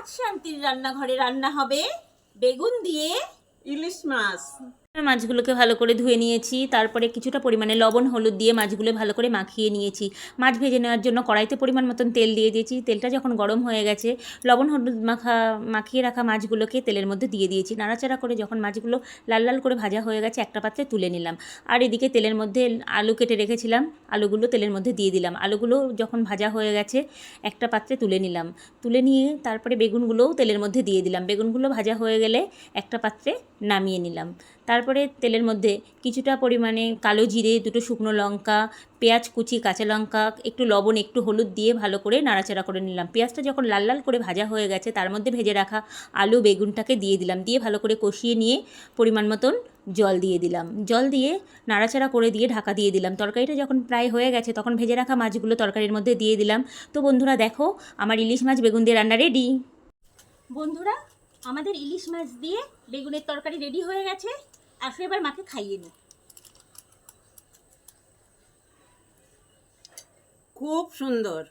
আজ শান্তির রান্নাঘরে রান্না হবে বেগুন দিয়ে ইলিশ মাছ। মাছগুলোকে ভালো করে ধুয়ে নিয়েছি, তারপরে কিছুটা পরিমাণে লবণ হলুদ দিয়ে মাছগুলো ভালো করে মাখিয়ে নিয়েছি। মাছ ভেজে নেওয়ার জন্য কড়াইতে পরিমাণ মতন তেল দিয়ে দিয়েছি। তেলটা যখন গরম হয়ে গেছে, লবণ হলুদ মাখিয়ে রাখা মাছগুলোকে তেলের মধ্যে দিয়ে দিয়েছি। নাড়াচাড়া করে যখন মাছগুলো লাল লাল করে ভাজা হয়ে গেছে, একটা পাত্রে তুলে নিলাম। আর এদিকে তেলের মধ্যে আলু কেটে রেখেছিলাম, আলুগুলো তেলের মধ্যে দিয়ে দিলাম। আলুগুলো যখন ভাজা হয়ে গেছে, একটা পাত্রে তুলে নিলাম। তুলে নিয়ে তারপরে বেগুনগুলোও তেলের মধ্যে দিয়ে দিলাম। বেগুনগুলো ভাজা হয়ে গেলে একটা পাত্রে নামিয়ে নিলাম। তারপরে তেলের মধ্যে কিছুটা পরিমাণে কালো জিরে, দুটো শুকনো লঙ্কা, পেঁয়াজ কুচি, কাঁচা লঙ্কা, একটু লবণ, একটু হলুদ দিয়ে ভালো করে নাড়াচাড়া করে নিলাম। পেঁয়াজটা যখন লাল লাল করে ভাজা হয়ে গেছে, তার মধ্যে ভেজে রাখা আলু বেগুনটাকে দিয়ে দিলাম। দিয়ে ভালো করে কষিয়ে নিয়ে পরিমাণ মতন জল দিয়ে দিলাম। জল দিয়ে নাড়াচাড়া করে দিয়ে ঢাকা দিয়ে দিলাম। তরকারিটা যখন প্রায় হয়ে গেছে, তখন ভেজে রাখা মাছগুলো তরকারির মধ্যে দিয়ে দিলাম। তো বন্ধুরা দেখো, আমার ইলিশ মাছ বেগুন দিয়ে রান্না রেডি। বন্ধুরা, আমাদের ইলিশ মাছ দিয়ে বেগুনের তরকারি রেডি হয়ে গেছে। আসো এবার মাকে খাইয়ে নি। খুব সুন্দর।